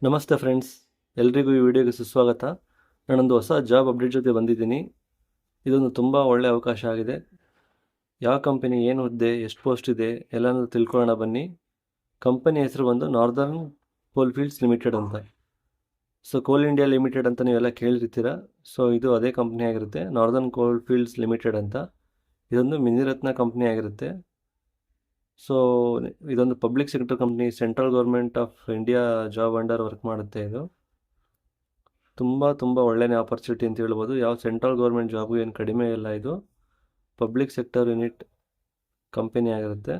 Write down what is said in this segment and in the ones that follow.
ನಮಸ್ತೆ ಫ್ರೆಂಡ್ಸ್, ಎಲ್ರಿಗೂ ಈ ವಿಡಿಯೋಗೆ ಸುಸ್ವಾಗತ. ನಾನೊಂದು ಹೊಸ ಜಾಬ್ ಅಪ್ಡೇಟ್ ಜೊತೆ ಬಂದಿದ್ದೀನಿ. ಇದೊಂದು ತುಂಬ ಒಳ್ಳೆಯ ಅವಕಾಶ ಆಗಿದೆ. ಯಾವ ಕಂಪನಿ, ಏನು ಹುದ್ದೆ, ಎಷ್ಟು ಪೋಸ್ಟ್ ಇದೆ ಎಲ್ಲನೂ ತಿಳ್ಕೊಳ್ಳೋಣ ಬನ್ನಿ. ಕಂಪನಿ ಹೆಸರು ಬಂದು ನಾರ್ದರ್ನ್ ಕೋಲ್ಫೀಲ್ಡ್ಸ್ ಲಿಮಿಟೆಡ್ ಅಂತ. ಸೊ ಕೋಲ್ ಇಂಡಿಯಾ ಲಿಮಿಟೆಡ್ ಅಂತ ನೀವೆಲ್ಲ ಕೇಳಿರ್ತೀರ. ಸೊ ಇದು ಅದೇ ಕಂಪ್ನಿ ಆಗಿರುತ್ತೆ, ನಾರ್ದರ್ನ್ ಕೋಲ್ಫೀಲ್ಡ್ಸ್ ಲಿಮಿಟೆಡ್ ಅಂತ. ಇದೊಂದು ಮಿನಿರತ್ನ ಕಂಪ್ನಿ ಆಗಿರುತ್ತೆ. ಸೊ ಇದೊಂದು public sector company, central government of India job under work ಮಾಡುತ್ತೆ. ಇದು ತುಂಬ ಒಳ್ಳೆಯ ಆಪರ್ಚುನಿಟಿ ಅಂತ ಹೇಳ್ಬೋದು. ಯಾವ ಸೆಂಟ್ರಲ್ ಗೌರ್ಮೆಂಟ್ ಜಾಬು ಏನು ಕಡಿಮೆ ಇಲ್ಲ. ಇದು ಪಬ್ಲಿಕ್ ಸೆಕ್ಟರ್ ಯೂನಿಟ್ ಕಂಪನಿ ಆಗಿರುತ್ತೆ.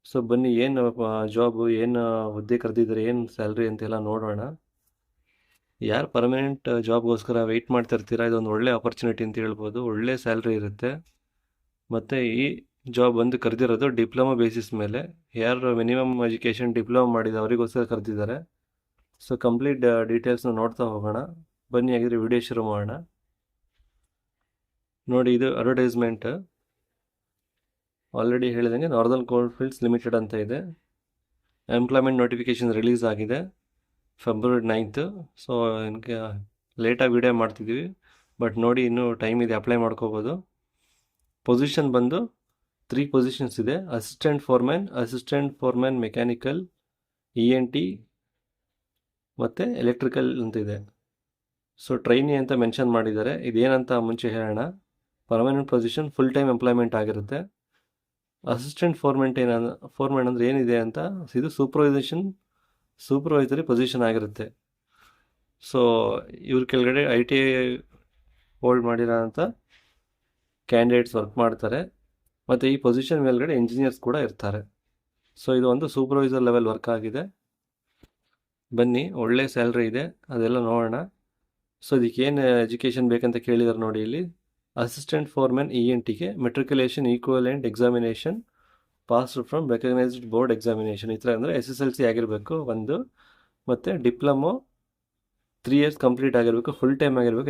ಸೊ ಬನ್ನಿ, ಏನು ಜಾಬು, ಏನು ಹುದ್ದೆ ಕರೆದಿದ್ದಾರೆ, ಏನು ಸ್ಯಾಲ್ರಿ ಅಂತೆಲ್ಲ ನೋಡೋಣ. ಯಾರು ಪರ್ಮನೆಂಟ್ ಜಾಬ್ಗೋಸ್ಕರ ವೆಯ್ಟ್ ಮಾಡ್ತಾ ಇರ್ತೀರಾ, ಇದೊಂದು ಒಳ್ಳೆ ಆಪರ್ಚುನಿಟಿ ಅಂತ ಹೇಳ್ಬೋದು. ಒಳ್ಳೆ ಸ್ಯಾಲ್ರಿ ಇರುತ್ತೆ. ಮತ್ತು ಈ ಜಾಬ್ ಬಂದು ಕರೆದಿರೋದು ಡಿಪ್ಲೊಮಾ ಬೇಸಿಸ್ ಮೇಲೆ. ಯಾರು ಮಿನಿಮಮ್ ಎಜುಕೇಷನ್ ಡಿಪ್ಲೊಮಾ ಮಾಡಿದ ಅವರಿಗೋಸ್ಕರ ಕರೆದಿದ್ದಾರೆ. ಸೊ ಕಂಪ್ಲೀಟ್ ಡೀಟೇಲ್ಸ್ನ ನೋಡ್ತಾ ಹೋಗೋಣ ಬನ್ನಿ. ಹಾಗಿದ್ರೆ ವಿಡಿಯೋ ಶುರು ಮಾಡೋಣ. ನೋಡಿ, ಇದು ಅಡ್ವರ್ಟೈಸ್ಮೆಂಟ್. ಆಲ್ರೆಡಿ ಹೇಳಿದಂಗೆ ನಾರ್ದರ್ನ್ ಕೋಲ್ಫೀಲ್ಡ್ಸ್ ಲಿಮಿಟೆಡ್ ಅಂತ ಇದೆ. ಎಂಪ್ಲಾಯ್ಮೆಂಟ್ ನೋಟಿಫಿಕೇಶನ್ ರಿಲೀಸ್ ಆಗಿದೆ ಫೆಬ್ರವರಿ 9th. ಸೊ ನನಗೆ ಲೇಟಾಗಿ ವಿಡಿಯೋ ಮಾಡ್ತಿದ್ದೀವಿ, ಬಟ್ ನೋಡಿ ಇನ್ನೂ ಟೈಮ್ ಇದೆ, ಅಪ್ಲೈ ಮಾಡ್ಕೋಬೋದು. ಪೊಸಿಷನ್ ಬಂದು 3 ಪೊಸಿಷನ್ಸ್ ಇದೆ. ಅಸಿಸ್ಟೆಂಟ್ ಫೋರ್ಮ್ಯಾನ್ ಮೆಕ್ಯಾನಿಕಲ್, ENT ಮತ್ತು ಎಲೆಕ್ಟ್ರಿಕಲ್ ಅಂತ ಇದೆ. ಸೊ ಟ್ರೈನಿ ಅಂತ ಮೆನ್ಷನ್ ಮಾಡಿದ್ದಾರೆ. ಇದೇನಂತ ಮುಂಚೆ ಹೇಳೋಣ. Permanent position, full time employment ಆಗಿರುತ್ತೆ. ಅಸಿಸ್ಟೆಂಟ್ ಫೋರ್ಮ್ಯಾನ್ ಅಂದರೆ ಏನಿದೆ ಅಂತ, ಇದು ಸೂಪರ್ವೈಸರಿ ಪೊಸಿಷನ್ ಆಗಿರುತ್ತೆ. ಸೊ ಇವ್ರ ಕೆಳಗಡೆ ITI ಹೋಲ್ಡ್ ಮಾಡಿರೋ ಅಂತ ಕ್ಯಾಂಡಿಡೇಟ್ಸ್ ವರ್ಕ್ ಮಾಡ್ತಾರೆ. ಮತ್ತು ಈ ಪೊಸಿಷನ್ ಮೇಲ್ಗಡೆ ಇಂಜಿನಿಯರ್ಸ್ ಕೂಡ ಇರ್ತಾರೆ. ಸೊ ಇದು ಒಂದು ಸೂಪರ್ವೈಸರ್ ಲೆವೆಲ್ ವರ್ಕ್ ಆಗಿದೆ. ಬನ್ನಿ, ಒಳ್ಳೆ ಸ್ಯಾಲ್ರಿ ಇದೆ, ಅದೆಲ್ಲ ನೋಡೋಣ. ಸೊ ಇದಕ್ಕೆ ಏನು ಎಜುಕೇಷನ್ ಬೇಕಂತ ಕೇಳಿದಾರೆ ನೋಡಿ ಇಲ್ಲಿ. ಅಸಿಸ್ಟೆಂಟ್ ಫೋರ್ಮ್ಯಾನ್ ENTಗೆ matriculation equivalent examination passed from recognised board examination, ಈ ಥರ ಅಂದರೆ SSLC ಆಗಿರಬೇಕು ಒಂದು. ಮತ್ತು ಡಿಪ್ಲೊಮೊ 3 years ಕಂಪ್ಲೀಟ್ ಆಗಿರಬೇಕು, ಫುಲ್ ಟೈಮ್ ಆಗಿರಬೇಕು,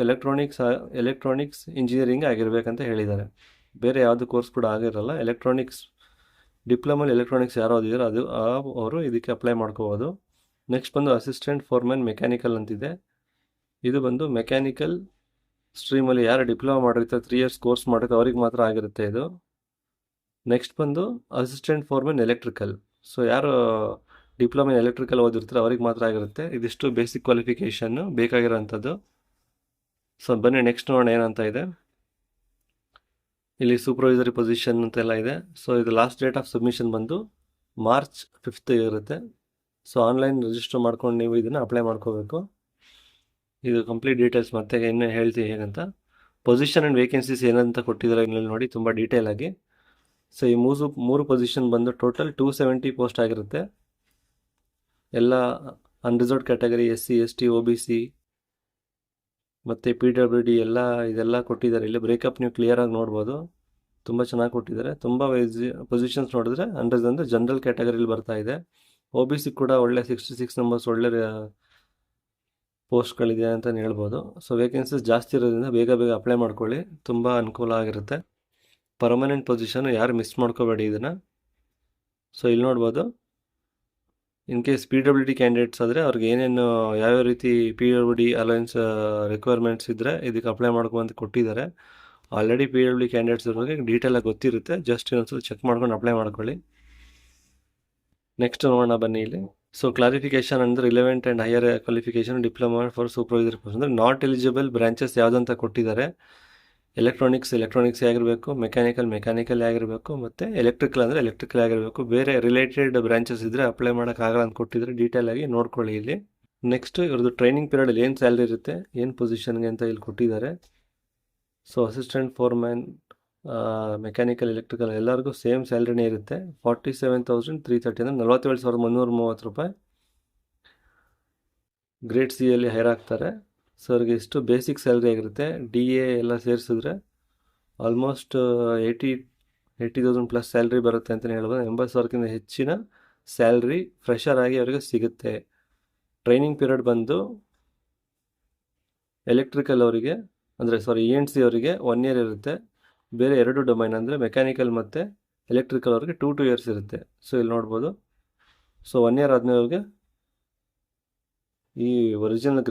ಎಲೆಕ್ಟ್ರಾನಿಕ್ಸ್ ಇಂಜಿನಿಯರಿಂಗ್ ಆಗಿರಬೇಕಂತ ಹೇಳಿದ್ದಾರೆ. ಬೇರೆ ಯಾವುದು ಕೋರ್ಸ್ ಕೂಡ ಆಗಿರಲ್ಲ. ಡಿಪ್ಲೊಮಲ್ಲಿ ಎಲೆಕ್ಟ್ರಾನಿಕ್ಸ್ ಯಾರು ಓದಿದಾರೋ ಅವರು ಇದಕ್ಕೆ ಅಪ್ಲೈ ಮಾಡ್ಕೋಬೋದು. ನೆಕ್ಸ್ಟ್ ಬಂದು ಅಸಿಸ್ಟೆಂಟ್ ಫೋರ್ಮ್ಯಾನ್ ಮೆಕ್ಯಾನಿಕಲ್ ಅಂತಿದೆ. ಇದು ಬಂದು ಮೆಕ್ಯಾನಿಕಲ್ ಸ್ಟ್ರೀಮಲ್ಲಿ ಯಾರು ಡಿಪ್ಲೊಮಾ ಮಾಡಿರ್ತಾರೆ, 3 years ಕೋರ್ಸ್ ಮಾಡಿರ್ತಾರೆ, ಅವ್ರಿಗೆ ಮಾತ್ರ ಆಗಿರುತ್ತೆ ಇದು. ನೆಕ್ಸ್ಟ್ ಬಂದು ಅಸಿಸ್ಟೆಂಟ್ ಫೋರ್ಮ್ಯಾನ್ ಎಲೆಕ್ಟ್ರಿಕಲ್. ಸೊ ಯಾರು ಡಿಪ್ಲೊಮಾ ಎಲೆಕ್ಟ್ರಿಕಲ್ ಓದಿರ್ತಾರೆ ಅವ್ರಿಗೆ ಮಾತ್ರ ಆಗಿರುತ್ತೆ. ಇದಿಷ್ಟು ಬೇಸಿಕ್ ಕ್ವಾಲಿಫಿಕೇಷನ್ನು ಬೇಕಾಗಿರೋಂಥದ್ದು. ಸೊ ಬನ್ನಿ ನೆಕ್ಸ್ಟ್ ನೋಡೋಣ ಏನಂತ ಇದೆ. ಇಲ್ಲಿ ಸೂಪರ್ವೈಸರಿ ಪೊಸಿಷನ್ ಅಂತೆಲ್ಲ ಇದೆ. ಸೊ ಇದು ಲಾಸ್ಟ್ ಡೇಟ್ ಆಫ್ ಸಬ್ಮಿಷನ್ ಬಂದು March 5th ಇರುತ್ತೆ. ಸೊ ಆನ್ಲೈನ್ ರಿಜಿಸ್ಟರ್ ಮಾಡ್ಕೊಂಡು ನೀವು ಇದನ್ನು ಅಪ್ಲೈ ಮಾಡ್ಕೋಬೇಕು. ಇದು ಕಂಪ್ಲೀಟ್ ಡೀಟೇಲ್ಸ್ ಮತ್ತೆ ಇನ್ನೂ ಹೇಳ್ತೀವಿ ಹೇಗಂತ. ಪೊಸಿಷನ್ ಆ್ಯಂಡ್ ವೇಕೆನ್ಸೀಸ್ ಏನಂತ ಕೊಟ್ಟಿದ್ದಾರೆ ಇಲ್ಲಿ ನೋಡಿ, ತುಂಬ ಡೀಟೇಲ್ ಆಗಿ. ಸೊ ಈ ಮೂರು ಪೊಸಿಷನ್ ಬಂದು ಟೋಟಲ್ 270 ಪೋಸ್ಟ್ ಆಗಿರುತ್ತೆ. ಎಲ್ಲ unreserved category, SC ST OBC ಮತ್ತು PWD ಇದೆಲ್ಲ ಕೊಟ್ಟಿದ್ದಾರೆ. ಇಲ್ಲಿ ಬ್ರೇಕಪ್ ನೀವು ಕ್ಲಿಯರಾಗಿ ನೋಡ್ಬೋದು, ತುಂಬ ಚೆನ್ನಾಗಿ ಕೊಟ್ಟಿದ್ದಾರೆ. ತುಂಬ ಪೊಸಿಷನ್ಸ್ ನೋಡಿದ್ರೆ ಅಂಡರ್ ಅಂದರೆ ಜನರಲ್ ಕ್ಯಾಟಗರಿಲಿ ಬರ್ತಾ ಇದೆ. OBC ಕೂಡ ಒಳ್ಳೆ 66 ನಂಬರ್ಸ್ ಒಳ್ಳೆ ಪೋಸ್ಟ್ಗಳಿದೆ ಅಂತಲೇ ಹೇಳ್ಬೋದು. ಸೊ ವೇಕೆನ್ಸೀಸ್ ಜಾಸ್ತಿ ಇರೋದ್ರಿಂದ ಬೇಗ ಅಪ್ಲೈ ಮಾಡ್ಕೊಳ್ಳಿ, ತುಂಬ ಅನುಕೂಲ ಆಗಿರುತ್ತೆ. ಪರ್ಮನೆಂಟ್ ಪೊಸಿಷನ್ ಯಾರು ಮಿಸ್ ಮಾಡ್ಕೋಬೇಡಿ ಇದನ್ನು. ಸೊ ಇಲ್ಲಿ ನೋಡ್ಬೋದು, ಇನ್ ಕೇಸ್ PWD ಕ್ಯಾಂಡಿಡೇಟ್ಸ್ ಆದರೆ ಅವ್ರಿಗೆ ಏನೇನು ಯಾವ್ಯಾವ ರೀತಿ PWD ಅಲವೆನ್ಸ್ ರಿಕ್ವೈರ್ಮೆಂಟ್ಸ್ ಇದ್ದರೆ ಇದಕ್ಕೆ ಅಪ್ಲೈ ಮಾಡ್ಕೊಂತ ಕೊಟ್ಟಿದ್ದಾರೆ. ಆಲ್ರೆಡಿ PWD ಕ್ಯಾಂಡಿಡೇಟ್ಸ್ ಇರೋರಿಗೆ ಡೀಟೇಲಾಗಿ ಗೊತ್ತಿರುತ್ತೆ, ಜಸ್ಟ್ ಇನ್ನೊಂದ್ಸಲ ಚೆಕ್ ಮಾಡ್ಕೊಂಡು ಅಪ್ಲೈ ಮಾಡ್ಕೊಳ್ಳಿ. ನೆಕ್ಸ್ಟ್ ನೋಡೋಣ ಬನ್ನಿ ಇಲ್ಲಿ. ಸೊ ಕ್ಲಾರಿಫಿಕೇಷನ್ ಅಂದರೆ relevant and higher qualification diploma for supervisory post ಅಂದರೆ ನಾಟ್ ಎಲಿಜಿಬಲ್ ಬ್ರಾಂಚಸ್ ಯಾವುದಂತ ಕೊಟ್ಟಿದ್ದಾರೆ. ಎಲೆಕ್ಟ್ರಾನಿಕ್ಸ್ ಆಗಿರಬೇಕು, ಮೆಕ್ಯಾನಿಕಲ್ ಆಗಿರಬೇಕು, ಮತ್ತು ಎಲೆಕ್ಟ್ರಿಕಲ್ ಅಂದರೆ ಎಲೆಕ್ಟ್ರಿಕಲ್ ಆಗಿರಬೇಕು. ಬೇರೆ ರಿಲೇಟೆಡ್ ಬ್ರಾಂಚಸ್ ಇದ್ದರೆ ಅಪ್ಲೈ ಮಾಡೋಕ್ಕಾಗಲ್ಲ ಅಂತ ಕೊಟ್ಟಿದ್ದಾರೆ. ಡೀಟೇಲಾಗಿ ನೋಡ್ಕೊಳ್ಳಿ ಇಲ್ಲಿ. ನೆಕ್ಸ್ಟ್ ಇವ್ರದ್ದು ಟ್ರೈನಿಂಗ್ ಪೀರಿಯಡಲ್ಲಿ ಏನು ಸ್ಯಾಲ್ರಿ ಇರುತ್ತೆ, ಏನು ಪೊಸಿಷನ್ಗೆ ಅಂತ ಇಲ್ಲಿ ಕೊಟ್ಟಿದ್ದಾರೆ. ಸೊ ಅಸಿಸ್ಟೆಂಟ್ ಫೋರ್ಮ್ಯಾನ್, ಮೆಕ್ಯಾನಿಕಲ್, ಎಲೆಕ್ಟ್ರಿಕಲ್ ಎಲ್ಲರಿಗೂ ಸೇಮ್ ಸ್ಯಾಲ್ರಿನೇ ಇರುತ್ತೆ. 47,330 ಅಂದರೆ 47,330 ರೂಪಾಯಿ. ಗ್ರೇಡ್ C ಅಲ್ಲಿ ಹೈರ್ ಆಗ್ತಾರೆ. ಸೊ ಅವ್ರಿಗೆ ಇಷ್ಟು ಬೇಸಿಕ್ ಸ್ಯಾಲ್ರಿ ಆಗಿರುತ್ತೆ. DA ಎಲ್ಲ ಸೇರಿಸಿದ್ರೆ ಆಲ್ಮೋಸ್ಟ್ 80,000 ಪ್ಲಸ್ ಸ್ಯಾಲ್ರಿ ಬರುತ್ತೆ ಅಂತಲೇ ಹೇಳ್ಬೋದು. 80,000ಕ್ಕಿಂತ ಹೆಚ್ಚಿನ ಸ್ಯಾಲ್ರಿ ಫ್ರೆಷರ್ ಆಗಿ ಅವರಿಗೆ ಸಿಗುತ್ತೆ. ಟ್ರೈನಿಂಗ್ ಪೀರಿಯಡ್ ಬಂದು ಎಲೆಕ್ಟ್ರಿಕಲ್ ಅವರಿಗೆ ENC ಅವರಿಗೆ 1 year ಇರುತ್ತೆ. ಬೇರೆ 2 ಡೊಮೈನ್ ಅಂದರೆ ಮೆಕ್ಯಾನಿಕಲ್ ಮತ್ತು ಎಲೆಕ್ಟ್ರಿಕಲ್ ಅವ್ರಿಗೆ 2 years ಇರುತ್ತೆ. ಸೊ ಇಲ್ಲಿ ನೋಡ್ಬೋದು. ಸೊ 1 year ಆದಮೇಲೆ ಅವ್ರಿಗೆ ಈ ಒರಿಜಿನಲ್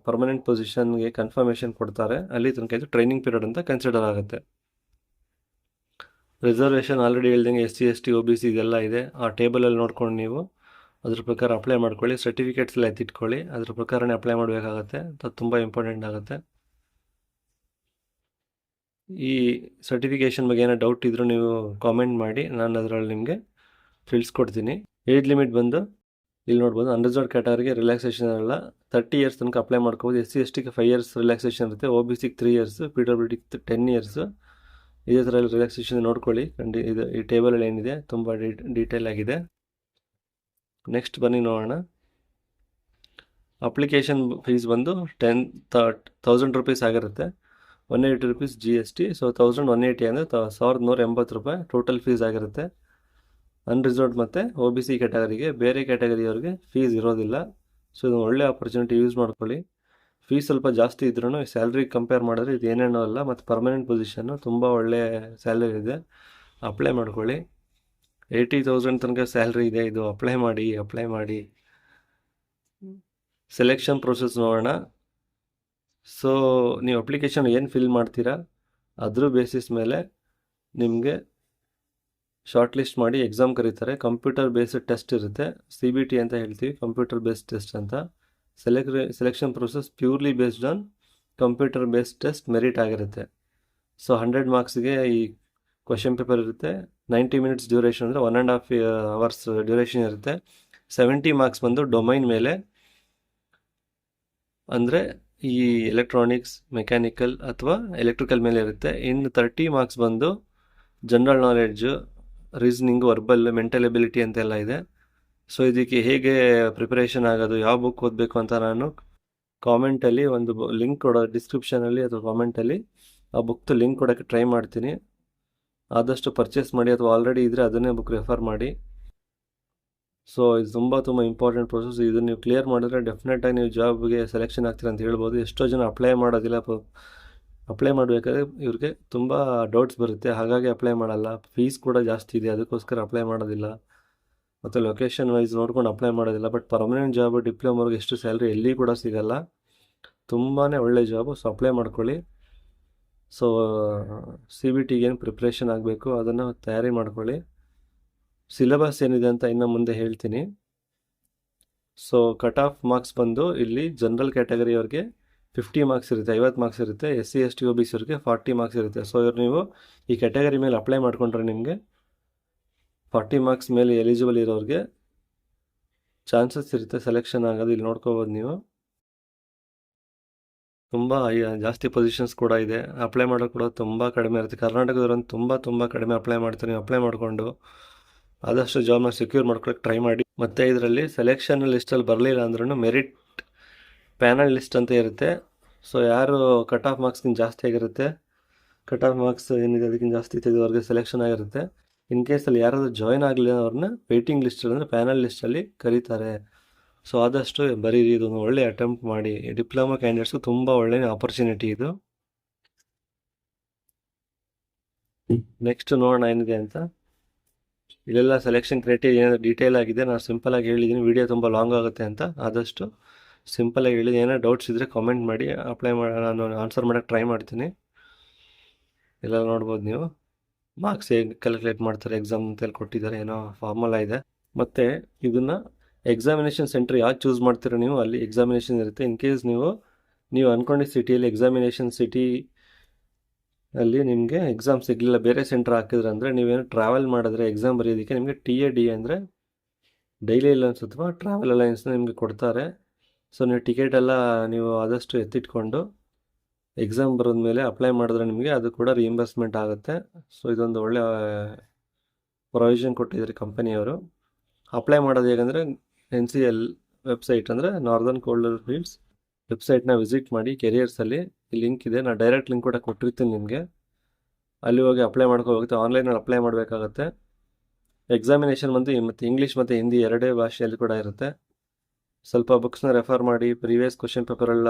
ಪರ್ಮನೆಂಟ್ ಪೊಸಿಷನ್ಗೆ ಕನ್ಫರ್ಮೇಷನ್ ಕೊಡ್ತಾರೆ, ಅಲ್ಲಿ ತನಕ ಇದು ಟ್ರೈನಿಂಗ್ ಪೀರಿಯಡ್ ಅಂತ ಕನ್ಸಿಡರ್ ಆಗುತ್ತೆ. ರಿಸರ್ವೇಷನ್ ಆಲ್ರೆಡಿ ಹೇಳ್ದಂಗೆ SC ST OBC ಇದೆಲ್ಲ ಇದೆ. ಆ ಟೇಬಲಲ್ಲಿ ನೋಡ್ಕೊಂಡು ನೀವು ಅದ್ರ ಪ್ರಕಾರ ಅಪ್ಲೈ ಮಾಡ್ಕೊಳ್ಳಿ. ಸರ್ಟಿಫಿಕೇಟ್ಸ್ ಎಲ್ಲ ಎತ್ತಿಟ್ಕೊಳ್ಳಿ, ಅದ್ರ ಪ್ರಕಾರನೇ ಅಪ್ಲೈ ಮಾಡಬೇಕಾಗತ್ತೆ. ಅದು ತುಂಬ ಇಂಪಾರ್ಟೆಂಟ್ ಆಗುತ್ತೆ. ಈ ಸರ್ಟಿಫಿಕೇಷನ್ ಬಗ್ಗೆ ಏನೋ ಡೌಟ್ ಇದ್ದರೂ ನೀವು ಕಾಮೆಂಟ್ ಮಾಡಿ, ನಾನು ಅದರಲ್ಲಿ ನಿಮಗೆ ತಿಳಿಸ್ಕೊಡ್ತೀನಿ. ಏಜ್ ಲಿಮಿಟ್ ಬಂದು ಇಲ್ಲಿ ನೋಡ್ಬೋದು, ಅನ್ರಿಸರ್ವ್ಡ್ ಕ್ಯಾಟಗರಿಗೆ ರಿಲ್ಯಾಕ್ಸೇಷನ್ ಎಲ್ಲ 30 ಇಯರ್ಸ್ ತನಕ ಅಪ್ಲೈ ಮಾಡ್ಕೋಬೋದು. SC STಗೆ 5 ಇಯರ್ಸ್ ರಿಲ್ಯಾಕ್ಸೇಷನ್ ಇರುತ್ತೆ, OBCಗೆ 3 ಇಯರ್ಸ್, PWDಗೆ 10 ಇಯರ್ಸ್. ಇದೇ ಥರ ರಿಲ್ಯಾಕ್ಸೇಷನ್ ನೋಡ್ಕೊಳ್ಳಿ. ಇದು ಈ ಟೇಬಲಲ್ಲಿ ಏನಿದೆ ತುಂಬ ಡೀಟೇಲ್ ಆಗಿದೆ. ನೆಕ್ಸ್ಟ್ ಬನ್ನಿ ನೋಡೋಣ. ಅಪ್ಲಿಕೇಶನ್ ಫೀಸ್ ಬಂದು 10,000 ರೂಪೀಸ್ ಆಗಿರುತ್ತೆ. 180 ರೂಪೀಸ್ GST. ಸೊ 1180 ಅಂದರೆ 1180 ರೂಪಾಯಿ ಟೋಟಲ್ ಫೀಸ್ ಆಗಿರುತ್ತೆ. ಅನ್ರಿಸರ್ವ್ಡ್ ಮತ್ತು OBC ಕ್ಯಾಟಗರಿಗೆ, ಬೇರೆ ಕ್ಯಾಟಗರಿಯವ್ರಿಗೆ ಫೀಸ್ ಇರೋದಿಲ್ಲ. ಸೊ ಇದು ಒಳ್ಳೆ ಆಪರ್ಚುನಿಟಿ, ಯೂಸ್ ಮಾಡ್ಕೊಳ್ಳಿ. ಫೀಸ್ ಸ್ವಲ್ಪ ಜಾಸ್ತಿ ಇದ್ರೂ ಸ್ಯಾಲ್ರಿ ಕಂಪೇರ್ ಮಾಡಿದ್ರೆ ಇದು ಏನೇನೋ ಅಲ್ಲ. ಮತ್ತು ಪರ್ಮನೆಂಟ್ ಪೊಸಿಷನ್ನು ತುಂಬ ಒಳ್ಳೆ ಸ್ಯಾಲ್ರಿ ಇದೆ, ಅಪ್ಲೈ ಮಾಡ್ಕೊಳ್ಳಿ. 80,000 ತನಕ ಸ್ಯಾಲ್ರಿ ಇದೆ. ಇದು ಅಪ್ಲೈ ಮಾಡಿ. ಸೆಲೆಕ್ಷನ್ ಪ್ರೊಸೆಸ್ ನೋಡೋಣ. ಸೊ ನೀವು ಅಪ್ಲಿಕೇಶನ್ ಏನು ಫಿಲ್ ಮಾಡ್ತೀರಾ ಅದ್ರ ಬೇಸಿಸ್ ಮೇಲೆ ನಿಮಗೆ ಶಾರ್ಟ್ ಲಿಸ್ಟ್ ಮಾಡಿ ಎಕ್ಸಾಮ್ ಕರೀತಾರೆ. ಕಂಪ್ಯೂಟರ್ ಬೇಸ್ಡ್ ಟೆಸ್ಟ್ ಇರುತ್ತೆ, CBT ಅಂತ ಹೇಳ್ತೀವಿ, ಕಂಪ್ಯೂಟರ್ ಬೇಸ್ಡ್ ಟೆಸ್ಟ್ ಅಂತ. Selection process purely based on computer based test merit ಆಗಿರುತ್ತೆ. ಸೊ 100 ಮಾರ್ಕ್ಸ್ಗೆ ಈ ಕ್ವಶನ್ ಪೇಪರ್ ಇರುತ್ತೆ. 90 ಮಿನಿಟ್ಸ್ ಡ್ಯೂರೇಷನ್ ಅಂದರೆ 1.5 ಅವರ್ಸ್ ಡ್ಯೂರೇಷನ್ ಇರುತ್ತೆ. 70 ಮಾರ್ಕ್ಸ್ ಬಂದು ಡೊಮೈನ್ ಮೇಲೆ, ಅಂದರೆ ಈ ಎಲೆಕ್ಟ್ರಾನಿಕ್ಸ್, ಮೆಕ್ಯಾನಿಕಲ್ ಅಥವಾ ಎಲೆಕ್ಟ್ರಿಕಲ್ ಮೇಲೆ ಇರುತ್ತೆ. ಇನ್ನು 30 ಮಾರ್ಕ್ಸ್ ಬಂದು general knowledge, reasoning, verbal, mental ability ಅಂತೆಲ್ಲ ಇದೆ. ಸೊ ಇದಕ್ಕೆ ಹೇಗೆ ಪ್ರಿಪರೇಷನ್ ಆಗೋದು, ಯಾವ ಬುಕ್ ಓದಬೇಕು ಅಂತ ನಾನು ಕಾಮೆಂಟಲ್ಲಿ ಒಂದು ಲಿಂಕ್ ಕೊಡೋ, ಡಿಸ್ಕ್ರಿಪ್ಷನಲ್ಲಿ ಅಥವಾ ಕಾಮೆಂಟಲ್ಲಿ ಆ ಬುಕ್ದು ಲಿಂಕ್ ಕೊಡೋಕ್ಕೆ ಟ್ರೈ ಮಾಡ್ತೀನಿ. ಆದಷ್ಟು ಪರ್ಚೇಸ್ ಮಾಡಿ, ಅಥವಾ ಆಲ್ರೆಡಿ ಇದ್ದರೆ ಅದನ್ನೇ ಬುಕ್ ರೆಫರ್ ಮಾಡಿ. ಸೊ ಇದು ತುಂಬ ಇಂಪಾರ್ಟೆಂಟ್ ಪ್ರೊಸೆಸ್. ಇದು ನೀವು ಕ್ಲಿಯರ್ ಮಾಡಿದ್ರೆ ಡೆಫಿನೆಟಾಗಿ ನೀವು ಜಾಬ್ಗೆ ಸೆಲೆಕ್ಷನ್ ಆಗ್ತೀರ ಅಂತ ಹೇಳ್ಬೋದು. ಎಷ್ಟೋ ಜನ ಅಪ್ಲೈ ಮಾಡೋದಿಲ್ಲ. ಅಪ್ಲೈ ಮಾಡಬೇಕಾದ್ರೆ ಇವ್ರಿಗೆ ತುಂಬ ಡೌಟ್ಸ್ ಬರುತ್ತೆ, ಹಾಗಾಗಿ ಅಪ್ಲೈ ಮಾಡಲ್ಲ. ಫೀಸ್ ಕೂಡ ಜಾಸ್ತಿ ಇದೆ, ಅದಕ್ಕೋಸ್ಕರ ಅಪ್ಲೈ ಮಾಡೋದಿಲ್ಲ. ಮತ್ತು ಲೊಕೇಶನ್ ವೈಸ್ ನೋಡ್ಕೊಂಡು ಅಪ್ಲೈ ಮಾಡೋದಿಲ್ಲ. ಬಟ್ ಪರ್ಮನೆಂಟ್ ಜಾಬ್ ಡಿಪ್ಲೊಮೋರ್ಗೆ ಎಷ್ಟು ಸ್ಯಾಲ್ರಿ ಎಲ್ಲಿ ಕೂಡ ಸಿಗಲ್ಲ. ತುಂಬಾ ಒಳ್ಳೆ ಜಾಬು. ಸೊ ಅಪ್ಲೈ ಮಾಡ್ಕೊಳ್ಳಿ. ಸೊ CBTಗೆ ಏನು ಪ್ರಿಪ್ರೇಷನ್ ಆಗಬೇಕು ಅದನ್ನು ತಯಾರಿ ಮಾಡ್ಕೊಳ್ಳಿ. ಸಿಲೆಬಸ್ ಏನಿದೆ ಅಂತ ಇನ್ನು ಮುಂದೆ ಹೇಳ್ತೀನಿ. ಸೊ ಕಟ್ ಆಫ್ ಮಾರ್ಕ್ಸ್ ಬಂದು ಇಲ್ಲಿ ಜನರಲ್ ಕ್ಯಾಟಗರಿಯವ್ರಿಗೆ 50 ಮಾರ್ಕ್ಸ್ ಇರುತ್ತೆ, 50 ಮಾರ್ಕ್ಸ್ ಇರುತ್ತೆ. SC ST OBC ಅವ್ರಿಗೆ 40 ಮಾರ್ಕ್ಸ್ ಇರುತ್ತೆ. ಸೊ ಇವ್ರು ನೀವು ಈ ಕ್ಯಾಟಗರಿ ಮೇಲೆ ಅಪ್ಲೈ ಮಾಡ್ಕೊಂಡ್ರೆ ನಿಮಗೆ 40 ಮಾರ್ಕ್ಸ್ ಮೇಲೆ ಎಲಿಜಿಬಲ್ ಇರೋರಿಗೆ ಚಾನ್ಸಸ್ ಇರುತ್ತೆ ಸೆಲೆಕ್ಷನ್ ಆಗೋದು. ಇಲ್ಲಿ ನೋಡ್ಕೋಬೋದು ನೀವು, ತುಂಬ ಜಾಸ್ತಿ ಪೊಸಿಷನ್ಸ್ ಕೂಡ ಇದೆ. ಅಪ್ಲೈ ಮಾಡೋದು ಕೂಡ ತುಂಬ ಕಡಿಮೆ ಇರುತ್ತೆ. ಕರ್ನಾಟಕದವ್ರಂತೂ ತುಂಬ ಕಡಿಮೆ ಅಪ್ಲೈ ಮಾಡ್ತಾರೆ. ನೀವು ಅಪ್ಲೈ ಮಾಡಿಕೊಂಡು ಆದಷ್ಟು ಜಾಬ್ನ ಸೆಕ್ಯೂರ್ ಮಾಡ್ಕೊಳಕ್ಕೆ ಟ್ರೈ ಮಾಡಿ. ಮತ್ತು ಇದರಲ್ಲಿ ಸೆಲೆಕ್ಷನ್ ಲಿಸ್ಟಲ್ಲಿ ಬರಲಿಲ್ಲ ಅಂದ್ರೂ ಮೆರಿಟ್ ಪ್ಯಾನಲ್ ಲಿಸ್ಟ್ ಅಂತ ಇರುತ್ತೆ. ಸೊ ಯಾರು ಕಟ್ ಆಫ್ ಮಾರ್ಕ್ಸ್ಗಿಂತ ಜಾಸ್ತಿ ಆಗಿರುತ್ತೆ, ಕಟ್ ಆಫ್ ಮಾರ್ಕ್ಸ್ ಏನಿದೆ ಅದಕ್ಕಿಂತ ಜಾಸ್ತಿ ತೆಗೆದವ್ರಿಗೆ ಸೆಲೆಕ್ಷನ್ ಆಗಿರುತ್ತೆ. ಇನ್ ಕೇಸಲ್ಲಿ ಯಾರಾದರೂ ಜಾಯ್ನ್ ಆಗಲಿಲ್ಲ ಅವ್ರನ್ನ ವೇಟಿಂಗ್ ಲಿಸ್ಟಲ್ಲಿ, ಅಂದರೆ ಪ್ಯಾನಲ್ ಲಿಸ್ಟಲ್ಲಿ ಕರೀತಾರೆ. ಸೊ ಆದಷ್ಟು ಬರೀರಿ, ಇದೊಂದು ಒಳ್ಳೆ ಅಟೆಂಪ್ಟ್ ಮಾಡಿ. ಡಿಪ್ಲೊಮಾ ಕ್ಯಾಂಡಿಡೇಟ್ಸ್ಗೂ ತುಂಬ ಒಳ್ಳೆ ಆಪರ್ಚುನಿಟಿ ಇದು. ನೆಕ್ಸ್ಟ್ ನೋಡೋಣ ಏನಿದೆ ಅಂತ. ಇಲ್ಲೆಲ್ಲ ಸೆಲೆಕ್ಷನ್ ಕ್ರೈಟೀರಿಯಾ ಏನಾದರೂ ಡೀಟೇಲ್ ಆಗಿದೆ, ನಾನು ಸಿಂಪಲಾಗಿ ಹೇಳಿದ್ದೀನಿ. ವಿಡಿಯೋ ತುಂಬ ಲಾಂಗ್ ಆಗುತ್ತೆ ಅಂತ ಆದಷ್ಟು ಸಿಂಪಲಾಗಿ ಹೇಳಿದ್ದೀನಿ. ಏನೋ ಡೌಟ್ಸ್ ಇದ್ದರೆ ಕಾಮೆಂಟ್ ಮಾಡಿ, ನಾನು ಆನ್ಸರ್ ಮಾಡೋಕ್ಕೆ ಟ್ರೈ ಮಾಡ್ತೀನಿ. ಎಲ್ಲ ನೋಡ್ಬೋದು ನೀವು. ಮಾರ್ಕ್ಸ್ ಹೇಗೆ ಕ್ಯಾಲ್ಕುಲೇಟ್ ಮಾಡ್ತಾರೆ ಎಕ್ಸಾಮ್ ಅಂತೇಳಿ ಕೊಟ್ಟಿದ್ದಾರೆ, ಏನೋ ಫಾರ್ಮುಲಾ ಇದೆ. ಮತ್ತು ಇದನ್ನು ಎಕ್ಸಾಮಿನೇಷನ್ ಸೆಂಟರ್ ಯಾವ್ದು ಚೂಸ್ ಮಾಡ್ತೀರೋ ನೀವು, ಅಲ್ಲಿ ಎಕ್ಸಾಮಿನೇಷನ್ ಇರುತ್ತೆ. ಇನ್ ಕೇಸ್ ನೀವು ಅಂದ್ಕೊಂಡಿದ್ದ ಸಿಟಿಯಲ್ಲಿ ಎಕ್ಸಾಮಿನೇಷನ್ ಸಿಟಿ ಅಲ್ಲಿ ನಿಮಗೆ ಎಕ್ಸಾಮ್ ಸಿಗಲಿಲ್ಲ, ಬೇರೆ ಸೆಂಟರ್ ಹಾಕಿದ್ರೆ ಅಂದರೆ ನೀವೇನು ಟ್ರಾವೆಲ್ ಮಾಡಿದ್ರೆ ಎಕ್ಸಾಮ್ ಬರೆಯೋದಕ್ಕೆ ನಿಮಗೆ TAD ಅಂದರೆ ಡೈಲಿ ಅಲೈನ್ಸ್ ಅಥವಾ ಟ್ರಾವೆಲ್ ಅಲೈನ್ಸ್ನ ನಿಮಗೆ ಕೊಡ್ತಾರೆ. ಸೊ ನೀವು ಟಿಕೆಟ್ ಎಲ್ಲ ನೀವು ಆದಷ್ಟು ಎತ್ತಿಟ್ಕೊಂಡು ಎಕ್ಸಾಮ್ ಬರೋದ ಮೇಲೆ ಅಪ್ಲೈ ಮಾಡಿದ್ರೆ ನಿಮಗೆ ಅದು ಕೂಡ ರಿಇಂಬರ್ಸ್ಮೆಂಟ್ ಆಗುತ್ತೆ. ಸೊ ಇದೊಂದು ಒಳ್ಳೆ ಪ್ರೊವಿಷನ್ ಕೊಟ್ಟಿದ್ದಾರೆ ಕಂಪನಿಯವರು. ಅಪ್ಲೈ ಮಾಡೋದು ಹೇಗೆಂದರೆ NCL ವೆಬ್ಸೈಟ್, ಅಂದರೆ ನಾರ್ದರ್ನ್ ಕೋಲ್ಡರ್ ಫೀಲ್ಡ್ಸ್ ವೆಬ್ಸೈಟ್ನ ವಿಸಿಟ್ ಮಾಡಿ. ಕೆರಿಯರ್ಸಲ್ಲಿ ಈ ಲಿಂಕ್ ಇದೆ, ನಾನು ಡೈರೆಕ್ಟ್ ಲಿಂಕ್ ಕೂಡ ಕೊಟ್ಟಿರ್ತೀನಿ ನಿಮಗೆ. ಅಲ್ಲಿ ಹೋಗಿ ಅಪ್ಲೈ ಮಾಡ್ಕೋಬೇಕು. ಆನ್ಲೈನಲ್ಲಿ ಅಪ್ಲೈ ಮಾಡಬೇಕಾಗತ್ತೆ. ಎಕ್ಸಾಮಿನೇಷನ್ ಬಂದು ಮತ್ತು ಇಂಗ್ಲೀಷ್ ಮತ್ತು ಹಿಂದಿ ಎರಡೇ ಭಾಷೆಯಲ್ಲಿ ಕೂಡ ಇರುತ್ತೆ. ಸ್ವಲ್ಪ ಬುಕ್ಸ್ನ ರೆಫರ್ ಮಾಡಿ, ಪ್ರೀವಿಯಸ್ ಕ್ವಶನ್ ಪೇಪರೆಲ್ಲ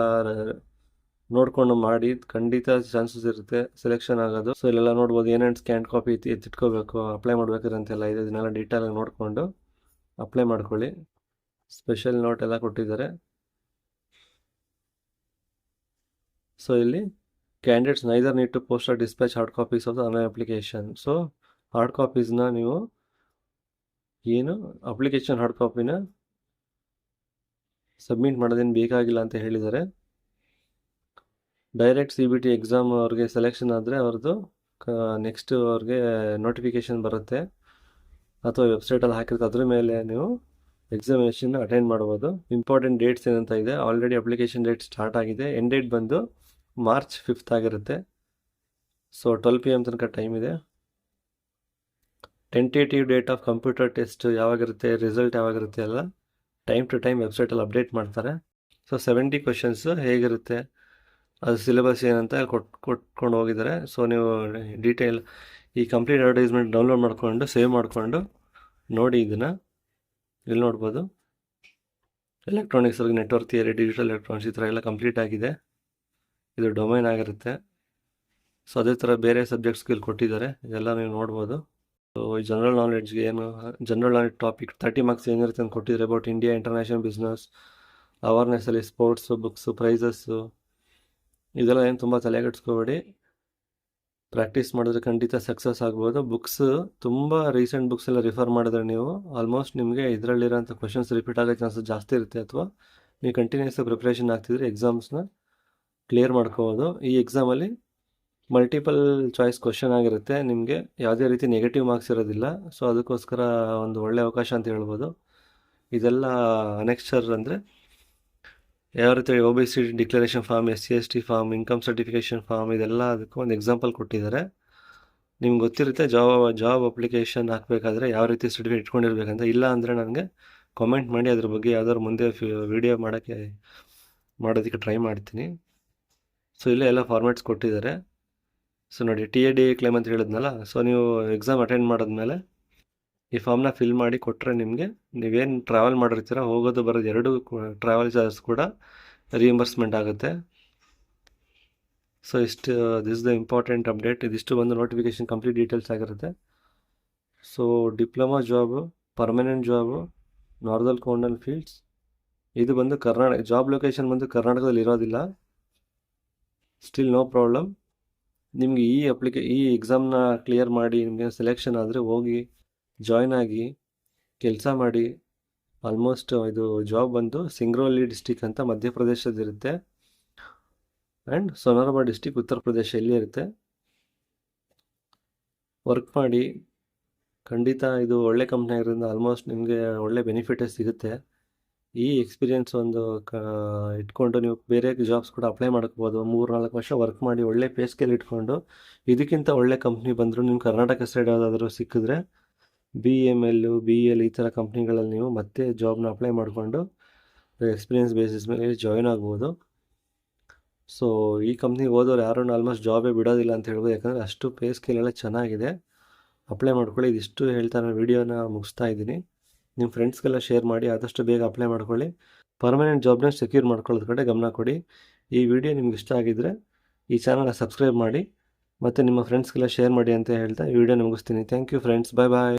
ನೋಡಿಕೊಂಡು ಮಾಡಿ, ಖಂಡಿತ ಚಾನ್ಸಸ್ ಇರುತ್ತೆ ಸೆಲೆಕ್ಷನ್ ಆಗೋದು. ಸೊ ಇಲ್ಲೆಲ್ಲ ನೋಡ್ಬೋದು ಏನೇನು ಸ್ಕ್ಯಾನ್ ಕಾಪಿ ಎತ್ತಿಟ್ಕೋಬೇಕು ಅಪ್ಲೈ ಮಾಡ್ಬೇಕಾದ್ರೆ ಅಂತೆಲ್ಲ ಇದೆ. ಇದನ್ನೆಲ್ಲ ಡೀಟೇಲಾಗಿ ನೋಡಿಕೊಂಡು ಅಪ್ಲೈ ಮಾಡ್ಕೊಳ್ಳಿ. ಸ್ಪೆಷಲ್ ನೋಟ್ ಎಲ್ಲ ಕೊಟ್ಟಿದ್ದಾರೆ. ಸೊ ಇಲ್ಲಿ candidates neither need to post or dispatch hard copies of the online application. So hard ಕಾಪೀಸ್ನ ನೀವು ಏನು ಅಪ್ಲಿಕೇಶನ್ ಹಾರ್ಡ್ ಕಾಪಿನ ಸಬ್ಮಿಟ್ ಮಾಡೋದೇನು ಬೇಕಾಗಿಲ್ಲ ಅಂತ ಹೇಳಿದ್ದಾರೆ. ಡೈರೆಕ್ಟ್ CBT ಎಕ್ಸಾಮ್ ಅವ್ರಿಗೆ ಸೆಲೆಕ್ಷನ್ ಆದರೆ ಅವ್ರದ್ದು ನೆಕ್ಸ್ಟ್ ಅವ್ರಿಗೆ ನೋಟಿಫಿಕೇಷನ್ ಬರುತ್ತೆ, ಅಥವಾ ವೆಬ್ಸೈಟಲ್ಲಿ ಹಾಕಿರುತ್ತೆ, ಅದ್ರ ಮೇಲೆ ನೀವು ಎಕ್ಸಾಮಿನೇಷನ್ ಅಟೆಂಡ್ ಮಾಡ್ಬೋದು. ಇಂಪಾರ್ಟೆಂಟ್ ಡೇಟ್ಸ್ ಏನಂತ ಇದೆ, ಆಲ್ರೆಡಿ ಅಪ್ಲಿಕೇಶನ್ ಡೇಟ್ ಸ್ಟಾರ್ಟ್ ಆಗಿದೆ. ಎಂಡ್ ಡೇಟ್ ಬಂದು March 5th ಆಗಿರುತ್ತೆ. ಸೊ 12 PM ತನಕ ಟೈಮ್ ಇದೆ. Tentative date of computer test ಯಾವಾಗಿರುತ್ತೆ, ರಿಸಲ್ಟ್ ಯಾವಾಗಿರುತ್ತೆ ಎಲ್ಲ ಟೈಮ್ ಟು ಟೈಮ್ ವೆಬ್ಸೈಟಲ್ಲಿ ಅಪ್ಡೇಟ್ ಮಾಡ್ತಾರೆ. ಸೊ 70 ಕ್ವಶನ್ಸ್ ಹೇಗಿರುತ್ತೆ, ಅದು ಸಿಲೆಬಸ್ ಏನಂತ ಕೊಟ್ಕೊಂಡು ಹೋಗಿದ್ದಾರೆ. ಸೊ ನೀವು ಡೀಟೇಲ್ ಈ ಕಂಪ್ಲೀಟ್ ಅಡ್ವರ್ಟೈಸ್ಮೆಂಟ್ ಡೌನ್ಲೋಡ್ ಮಾಡಿಕೊಂಡು ಸೇವ್ ಮಾಡಿಕೊಂಡು ನೋಡಿ. ಇದನ್ನು ಇಲ್ಲಿ ನೋಡ್ಬೋದು, electronics network theory, digital electronics ಈ ಥರ ಎಲ್ಲ ಕಂಪ್ಲೀಟ್ ಆಗಿದೆ. ಇದು ಡೊಮೈನ್ ಆಗಿರುತ್ತೆ. ಸೊ ಅದೇ ಥರ ಬೇರೆ ಸಬ್ಜೆಕ್ಟ್ಸ್ಗೆ ಇಲ್ಲಿ ಕೊಟ್ಟಿದ್ದಾರೆ, ಇದೆಲ್ಲ ನೀವು ನೋಡ್ಬೋದು. ಸೊ ಈ ಜನರಲ್ ನಾಲೆಡ್ಜ್ಗೆ ಏನು ಜನರಲ್ ನಾಲೆಡ್ಜ್ ಟಾಪಿಕ್ 30 ಮಾರ್ಕ್ಸ್ ಏನಿರುತ್ತೆ ಅಂತ ಕೊಟ್ಟಿದ್ದಾರೆ. ಅಬೌಟ್ ಇಂಡಿಯಾ, ಇಂಟರ್ನ್ಯಾಷನಲ್ ಬಿಸ್ನೆಸ್, ಅವೇರ್ನೆಸ್ಸಲ್ಲಿ ಸ್ಪೋರ್ಟ್ಸು, ಬುಕ್ಸು, ಪ್ರೈಸಸ್ಸು, ಇದೆಲ್ಲ ಏನು ತುಂಬ ತಲೆಗೆಡ್ಸ್ಕೋಬೇಡಿ. ಪ್ರಾಕ್ಟೀಸ್ ಮಾಡಿದ್ರೆ ಖಂಡಿತ ಸಕ್ಸಸ್ ಆಗ್ಬೋದು. ಬುಕ್ಸ್ ತುಂಬ ರೀಸೆಂಟ್ ಬುಕ್ಸ್ ಎಲ್ಲ ರಿಫರ್ ಮಾಡಿದ್ರೆ ನೀವು ಆಲ್ಮೋಸ್ಟ್ ನಿಮಗೆ ಇದರಲ್ಲಿರೋಂಥ ಕ್ವಶನ್ಸ್ ರಿಪೀಟ್ ಆಗೋ ಚಾನ್ಸಸ್ ಜಾಸ್ತಿ ಇರುತ್ತೆ. ಅಥವಾ ನೀವು ಕಂಟಿನ್ಯೂಸ್ ಪ್ರಿಪ್ರೇಷನ್ ಆಗ್ತಿದ್ರೆ ಎಕ್ಸಾಮ್ಸ್ನ ಕ್ಲಿಯರ್ ಮಾಡ್ಕೋಬೋದು. ಈ ಎಕ್ಸಾಮಲ್ಲಿ ಮಲ್ಟಿಪಲ್ ಚಾಯ್ಸ್ ಕ್ವಶನ್ ಆಗಿರುತ್ತೆ, ನಿಮಗೆ ಯಾವುದೇ ರೀತಿ ನೆಗೆಟಿವ್ ಮಾರ್ಕ್ಸ್ ಇರೋದಿಲ್ಲ. ಸೊ ಅದಕ್ಕೋಸ್ಕರ ಒಂದು ಒಳ್ಳೆಯ ಅವಕಾಶ ಅಂತ ಹೇಳ್ಬೋದು. ಇದೆಲ್ಲ ಅನೆಕ್ಸ್ಚರ್ ಅಂದರೆ ಯಾವ ರೀತಿ OBC declaration form, SC/ST form, income certification form, ಇದೆಲ್ಲ ಅದಕ್ಕೂ ಒಂದು ಎಕ್ಸಾಂಪಲ್ ಕೊಟ್ಟಿದ್ದಾರೆ. ನಿಮ್ಗೆ ಗೊತ್ತಿರುತ್ತೆ ಜಾಬ್ ಅಪ್ಲಿಕೇಶನ್ ಹಾಕಬೇಕಾದ್ರೆ ಯಾವ ರೀತಿ ಸರ್ಟಿಫಿಕೇಟ್ ಇಟ್ಕೊಂಡಿರ್ಬೇಕಂತ. ಇಲ್ಲ ಅಂದರೆ ನನಗೆ ಕಾಮೆಂಟ್ ಮಾಡಿ, ಅದ್ರ ಬಗ್ಗೆ ಯಾವ್ದಾದ್ರು ಮುಂದೆ ವಿಡಿಯೋ ಮಾಡೋದಕ್ಕೆ ಟ್ರೈ ಮಾಡ್ತೀನಿ. ಸೊ ಇಲ್ಲೇ ಎಲ್ಲ ಫಾರ್ಮ್ಯಾಟ್ಸ್ ಕೊಟ್ಟಿದ್ದಾರೆ. ಸೊ ನೋಡಿ, TAD ಕ್ಲೇಮ್ ಅಂತ ಹೇಳಿದ್ನಲ್ಲ, ಸೊ ನೀವು ಎಕ್ಸಾಮ್ ಅಟೆಂಡ್ ಮಾಡಿದ್ಮೇಲೆ ಈ ಫಾರ್ಮ್ನ ಫಿಲ್ ಮಾಡಿ ಕೊಟ್ಟರೆ ನಿಮಗೆ ನೀವೇನು ಟ್ರಾವೆಲ್ ಮಾಡಿರ್ತೀರ, ಹೋಗೋದು ಬರೋದು ಎರಡು ಟ್ರಾವೆಲ್ ಚಾರ್ಜಸ್ ಕೂಡ ರಿಯಂಬರ್ಸ್ಮೆಂಟ್ ಆಗುತ್ತೆ. So this the important update. ಇದಿಷ್ಟು ಬಂದು ನೋಟಿಫಿಕೇಷನ್ ಕಂಪ್ಲೀಟ್ ಡೀಟೇಲ್ಸ್ ಆಗಿರುತ್ತೆ. So diploma job, permanent job, ನಾರ್ದಲ್ ಕೌಂಡಲ್ ಫೀಲ್ಡ್ಸ್, ಇದು ಬಂದು ಕರ್ನಾಟಕ ಜಾಬ್ ಲೊಕೇಶನ್ ಬಂದು ಕರ್ನಾಟಕದಲ್ಲಿ ಇರೋದಿಲ್ಲ. Still no problem. ನಿಮಗೆ ಈ ಎಕ್ಸಾಮ್ನ ಕ್ಲಿಯರ್ ಮಾಡಿ ನಿಮಗೆ ಸೆಲೆಕ್ಷನ್ ಆದರೆ ಹೋಗಿ ಜಾಯ್ನ್ ಆಗಿ ಕೆಲಸ ಮಾಡಿ. ಆಲ್ಮೋಸ್ಟ್ ಇದು ಜಾಬ್ ಬಂದು ಸಿಂಗ್ರೌಲಿ ಡಿಸ್ಟಿಕ್ ಅಂತ ಮಧ್ಯಪ್ರದೇಶದಿರುತ್ತೆ, ಆ್ಯಂಡ್ ಸೋನರ್ಬಾ ಡಿಸ್ಟಿಕ್ ಉತ್ತರ ಪ್ರದೇಶ ಇಲ್ಲಿ ಇರುತ್ತೆ. ವರ್ಕ್ ಮಾಡಿ, ಖಂಡಿತ ಇದು ಒಳ್ಳೆ ಕಂಪ್ನಿ ಆಗಿರೋದ್ರಿಂದ ಆಲ್ಮೋಸ್ಟ್ ನಿಮಗೆ ಒಳ್ಳೆ ಬೆನಿಫಿಟೇ ಸಿಗುತ್ತೆ. ಈ ಎಕ್ಸ್ಪೀರಿಯೆನ್ಸ್ ಒಂದು ಇಟ್ಕೊಂಡು ನೀವು ಬೇರೆ ಜಾಬ್ಸ್ ಕೂಡ ಅಪ್ಲೈ ಮಾಡ್ಕೋಬೋದು. 3-4 ವರ್ಷ ವರ್ಕ್ ಮಾಡಿ ಒಳ್ಳೆ ಪೇ ಸ್ಕೇಲ್ ಇಟ್ಕೊಂಡು ಇದಕ್ಕಿಂತ ಒಳ್ಳೆ ಕಂಪ್ನಿ ಬಂದರೂ ನಿಮ್ಮ ಕರ್ನಾಟಕ ಸೈಡ್ ಯಾವುದಾದ್ರೂ ಸಿಕ್ಕಿದ್ರೆ BML, BL ಈ ಥರ ಕಂಪ್ನಿಗಳಲ್ಲಿ ನೀವು ಮತ್ತೆ ಜಾಬ್ನ ಅಪ್ಲೈ ಮಾಡಿಕೊಂಡು ಎಕ್ಸ್ಪೀರಿಯೆನ್ಸ್ ಬೇಸಿಸ್ ಮೇಲೆ ಜಾಯ್ನ್ ಆಗ್ಬೋದು. ಸೊ ಈ ಕಂಪ್ನಿಗೆ ಹೋದವ್ರು ಯಾರೂ ಆಲ್ಮೋಸ್ಟ್ ಜಾಬೇ ಬಿಡೋದಿಲ್ಲ ಅಂತ ಹೇಳ್ಬೋದು, ಯಾಕಂದರೆ ಅಷ್ಟು ಪೇ ಸ್ಕೇಲ್ ಎಲ್ಲ ಚೆನ್ನಾಗಿದೆ. ಅಪ್ಲೈ ಮಾಡ್ಕೊಳ್ಳಿ. ಇದಿಷ್ಟು ಹೇಳ್ತಾ ನಾನು ವೀಡಿಯೋನ ಮುಗಿಸ್ತಾ ಇದ್ದೀನಿ. ನಿಮ್ಮ ಫ್ರೆಂಡ್ಸ್ಗೆಲ್ಲ ಶೇರ್ ಮಾಡಿ, ಆದಷ್ಟು ಬೇಗ ಅಪ್ಲೈ ಮಾಡ್ಕೊಳ್ಳಿ. ಪರ್ಮನೆಂಟ್ ಜಾಬ್ನ ಸೆಕ್ಯೂರ್ ಮಾಡ್ಕೊಳ್ಳೋದ್ರ ಕಡೆ ಗಮನ ಕೊಡಿ. ಈ ವಿಡಿಯೋ ನಿಮ್ಗೆ ಇಷ್ಟ ಆಗಿದ್ದರೆ ಈ ಚಾನಲ್ನ ಸಬ್ಸ್ಕ್ರೈಬ್ ಮಾಡಿ ಮತ್ತು ನಿಮ್ಮ ಫ್ರೆಂಡ್ಸ್ಗೆಲ್ಲ ಶೇರ್ ಮಾಡಿ ಅಂತ ಹೇಳ್ತಾ ಈ ವಿಡಿಯೋನ ಮುಗಿಸ್ತೀನಿ. Thank you friends, bye bye.